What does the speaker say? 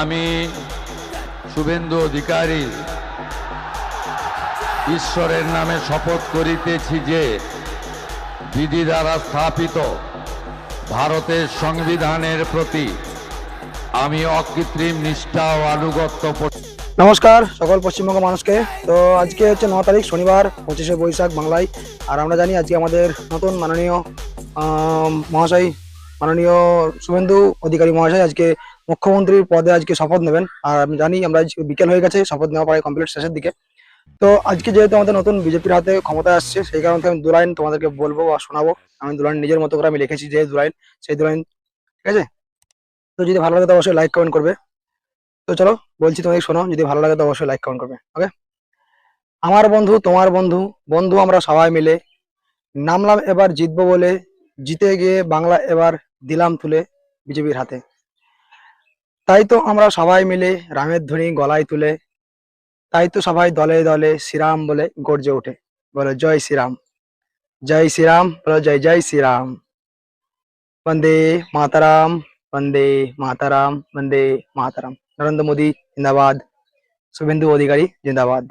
আমি শুভেন্দু অধিকারী ঈশ্বরের নামে শপথ করিতেছি যে বিধি দ্বারা স্থাপিত ভারতের সংবিধানের প্রতি আমি অকৃত্রিম নিষ্ঠা ও আনুগত্য। নমস্কার সকল পশ্চিমবঙ্গ মানুষকে। তো আজকে হচ্ছে 9 তারিখ শনিবার, 25শে বৈশাখ বাংলায়। আর আমরা জানি আজকে আমাদের নতুন মাননীয় মহাশয়, মাননীয় শুভেন্দু অধিকারী মহাশয় আজকে মুখ্যমন্ত্রীর পদে আজকে শপথ নেবেন। আর আমি জানি আমরা আজকে বিকেল হয়ে গেছে, শপথ নেওয়া প্রায় কমপ্লিট শেষের দিকে। তো আজকে যেহেতু আমাদের নতুন বিজেপির হাতে ক্ষমতা আসছে, সেই কারণে আমি 2 লাইন তোমাদেরকে বলবো বা শোনাবো। আমি 2 লাইন নিজের মতো করে আমি লিখেছি, যে 2 লাইন, সেই 2 লাইন, ঠিক আছে? তো যদি ভালো লাগে তো অবশ্যই লাইক কমেন্ট করবে। তো চলো বলছি, তোমাদের শোনো, যদি ভালো লাগে তো অবশ্যই লাইক কমেন্ট করবে। ওকে। আমার বন্ধু তোমার বন্ধু, বন্ধু আমরা সবাই মিলে নামলাম এবার জিতবো বলে, জিতে গিয়ে বাংলা এবার দিলাম তুলে বিজেপির হাতে। তাই তো আমরা সবাই মিলে রামের ধ্বনি গলায় তুলে, তাই তো সবাই দলে দলে শ্রীরাম বলে গর্জে ওঠে, বলে জয় শ্রীরাম, জয় শ্রীরাম, বলো জয় জয় শ্রীরাম। বন্দে মাতারাম, বন্দে মাতারাম, বন্দে মাতারাম। নরেন্দ্র মোদী জিন্দাবাদ, শুভেন্দু অধিকারী জিন্দাবাদ।